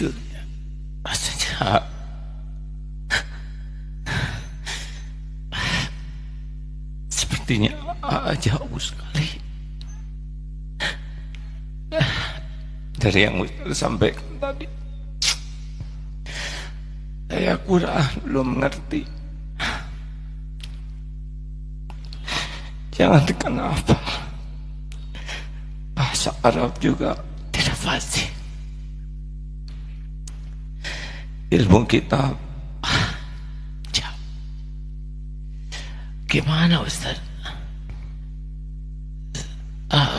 sujudnya rasanya sepertinya jauh sekali dari yang Ustaz sampaikan tadi. Saya kurang belum mengerti. Jangan kenapa bahasa Arab juga tidak fasih. Ilmu kita jauh. Gimana Ustaz?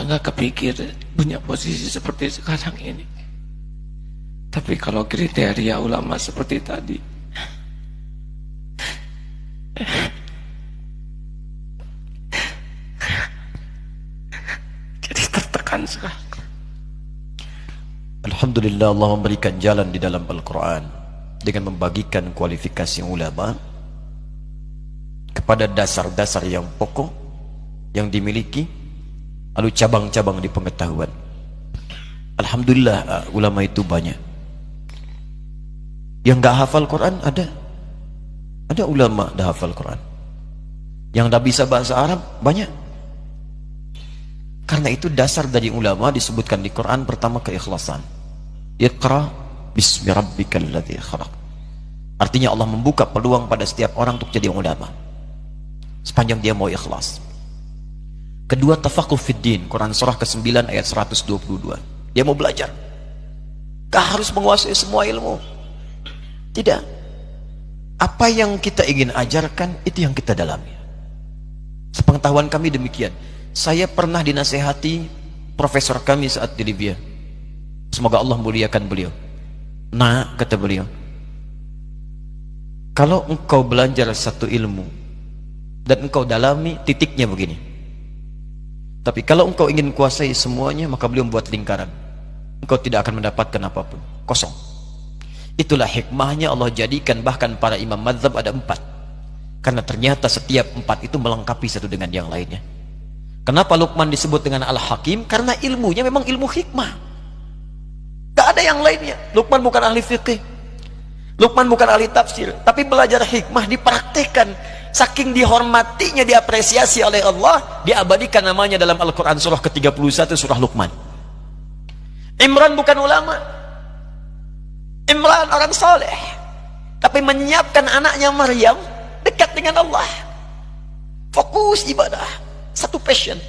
Nggak kepikir punya posisi seperti sekarang ini. Tapi kalau kriteria ulama seperti tadi, jadi tertekan sekali. Alhamdulillah, Allah memberikan jalan di dalam Al-Quran dengan membagikan kualifikasi ulama kepada dasar-dasar yang pokok yang dimiliki, lalu cabang-cabang di pengetahuan. Alhamdulillah, ulama itu banyak. Yang gak hafal Quran ada ulama dah hafal Quran. Yang dah bisa bahasa Arab banyak. Karena itu dasar dari ulama disebutkan di Quran pertama keikhlasan. Iqra bismi rabbikal ladzi khalaq. Artinya Allah membuka peluang pada setiap orang untuk jadi ulama sepanjang dia mau ikhlas. Kedua, tafaqquh fid din, Quran surah ke-9 ayat 122. Dia mau belajar. Gak harus menguasai semua ilmu. Tidak. Apa yang kita ingin ajarkan itu yang kita dalami. Sepengetahuan kami demikian. Saya pernah dinasehati profesor kami saat di Libya. Semoga Allah muliakan beliau. Nah, kata beliau, kalau engkau belajar satu ilmu dan engkau dalami, titiknya begini. Tapi kalau engkau ingin kuasai semuanya, maka beliau membuat lingkaran. Engkau tidak akan mendapatkan apapun. Kosong. Itulah hikmahnya Allah jadikan bahkan para imam mazhab ada 4. Karena ternyata setiap 4 itu melengkapi satu dengan yang lainnya. Kenapa Luqman disebut dengan Al-Hakim? Karena ilmunya memang ilmu hikmah. Gak ada yang lainnya. Luqman bukan ahli fikih, Luqman bukan ahli tafsir, tapi belajar hikmah dipraktekkan. Saking dihormatinya, diapresiasi oleh Allah, diabadikan namanya dalam Al-Quran surah ke-31, surah Luqman. Imran bukan ulama, Imran orang soleh, tapi menyiapkan anaknya Maryam dekat dengan Allah. Fokus ibadah, satu passion.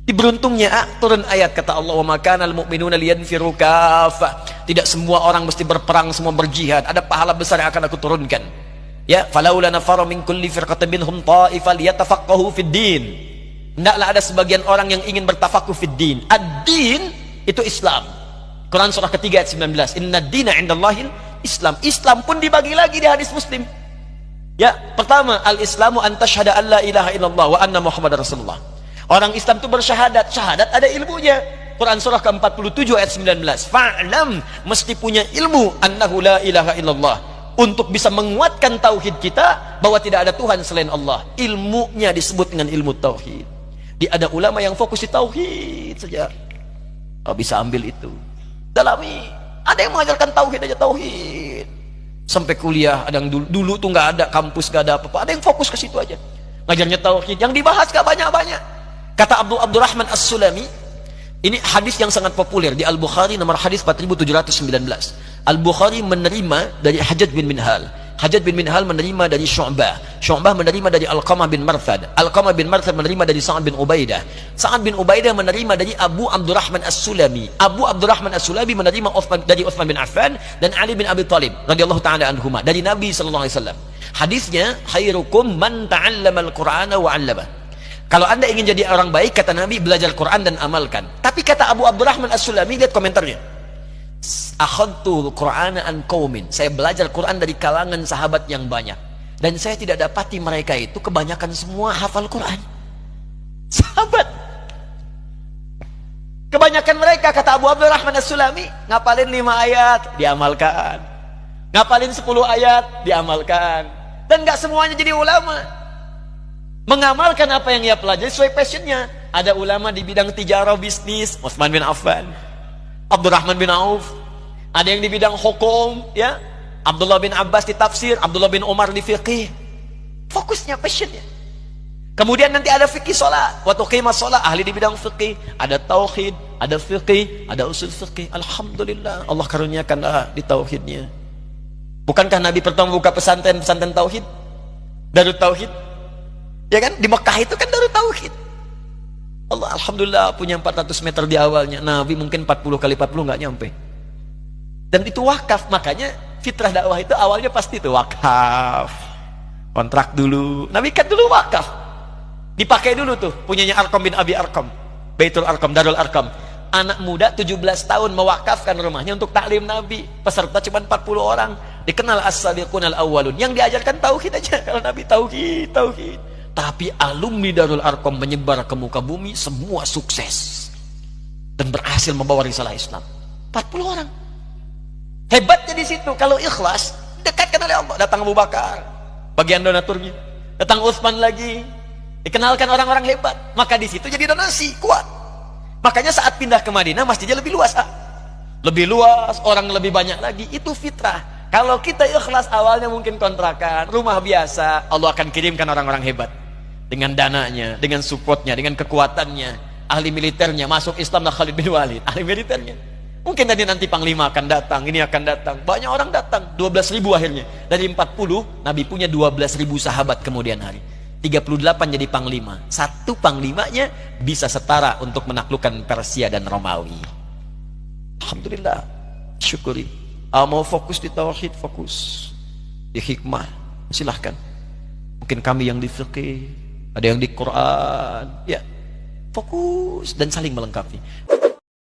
Diberuntungnya turun ayat kata Allah, wa makanal mu'minuna liyanfiru kaffah. Tidak semua orang mesti berperang, semua berjihad. Ada pahala besar yang akan aku turunkan. Ya, falaula nafara min kulli firqatin minhum ta'ifah liyatafaqahu fid din. Hendaklah ada sebagian orang yang ingin bertafaqquh fid din. Ad-din itu Islam. Quran surah ketiga ayat 19. Inna dina indallahil Islam. Islam pun dibagi lagi di hadis Muslim. Ya, pertama, al-Islamu an tashhada an la ilaha illallah wa anna Muhammadar Rasulullah. Orang Islam itu bersyahadat. Syahadat ada ilmunya. Quran surah ke-47 ayat 19. Fa'lam, mesti punya ilmu annahu la ilaha illallah. Untuk bisa menguatkan tauhid kita bahwa tidak ada Tuhan selain Allah. Ilmunya disebut dengan ilmu tauhid. Ada ulama yang fokus di tauhid saja. Oh, bisa ambil itu. Dalami. Ada yang mengajarkan tauhid aja, tauhid. Sampai kuliah, ada yang dulu tuh nggak ada kampus, nggak ada apa-apa. Ada yang fokus ke situ aja. Ngajarnya tauhid. Yang dibahas gak banyak-banyak. Kata Abdurrahman As-Sulami, ini hadis yang sangat populer di Al-Bukhari nomor hadis 4719. Al-Bukhari menerima dari Hajjaj bin Minhal. Hajjaj bin Minhal menerima dari Syu'bah. Syu'bah menerima dari Alqamah bin Marthad. Alqamah bin Marthad menerima dari Sa'ad bin Ubaidah. Sa'ad bin Ubaidah menerima dari Abu Abdurrahman As-Sulami. Abu Abdurrahman As-Sulami menerima dari Uthman bin Affan dan Ali bin Abi Thalib radhiyallahu ta'ala anhuma dari Nabi sallallahu alaihi wasallam. Hadisnya, khairukum man ta'allamal Qur'ana wa 'allama. Kalau anda ingin jadi orang baik, kata Nabi, belajar Quran dan amalkan. Tapi kata Abu Abdurrahman As-Sulami, lihat komentarnya. Akhadtul Qur'ana an qaumin. Saya belajar Quran dari kalangan sahabat yang banyak. Dan saya tidak dapati mereka itu kebanyakan semua hafal Quran. Sahabat. Kebanyakan mereka, kata Abu Abdurrahman As-Sulami, ngapalin 5 ayat, diamalkan. Ngapalin 10 ayat, diamalkan. Dan gak semuanya jadi ulama. Mengamalkan apa yang ia pelajari sesuai passionnya. Ada ulama di bidang tijarah bisnis, Utsman bin Affan, Abdurrahman bin Auf. Ada yang di bidang hukum, ya. Abdullah bin Abbas di tafsir, Abdullah bin Umar di fiqih. Fokusnya, passionnya. Kemudian nanti ada fikih sholat. Waktu qimah sholat, ahli di bidang fikih. Ada tauhid, ada fikih, ada usul fikih. Alhamdulillah, Allah karuniakan di tauhidnya. Bukankah Nabi pertama buka pesantren tauhid? Darut tauhid. Ya kan? Di Mekah itu kan darut tauhid. Allah Alhamdulillah punya 400 meter di awalnya. Nabi mungkin 40 kali 40 nggak nyampe. Dan itu wakaf. Makanya fitrah dakwah itu awalnya pasti itu wakaf. Kontrak dulu. Nabi kan dulu wakaf. Dipakai dulu tuh punyanya Arqam bin Abi Arqam, Baitul Arqam, Darul Arqam. Anak muda 17 tahun mewakafkan rumahnya untuk taklim Nabi. Peserta cuma 40 orang. Dikenal as-sabiqun al-awwalun. Yang diajarkan tauhid aja. Kalau Nabi tauhid. Tapi alumni Darul Arqam menyebar ke muka bumi, semua sukses dan berhasil membawa risalah Islam. 40 orang. Hebatnya di situ. Kalau ikhlas, dekatkan oleh Allah. Datang Abu Bakar, bagian donaturnya. Datang Utsman lagi. Dikenalkan orang-orang hebat, maka di situ jadi donasi kuat. Makanya saat pindah ke Madinah masjidnya lebih luas, lebih luas, orang lebih banyak lagi. Itu fitrah. Kalau kita ikhlas awalnya mungkin kontrakan, rumah biasa, Allah akan kirimkan orang-orang hebat dengan dananya, dengan supportnya, dengan kekuatannya. Ahli militernya masuk Islam, Khalid bin Walid, ahli militernya. Mungkin nanti Panglima akan datang, ini akan datang. Banyak orang datang, 12.000 akhirnya. Dari 40, Nabi punya 12.000 sahabat kemudian hari. 38 jadi panglima. Satu panglimanya bisa setara untuk menaklukkan Persia dan Romawi. Alhamdulillah, syukuri. Mau fokus di tauhid, fokus di hikmah, silahkan. Mungkin kami yang di fikih, ada yang di Quran, ya fokus dan saling melengkapi.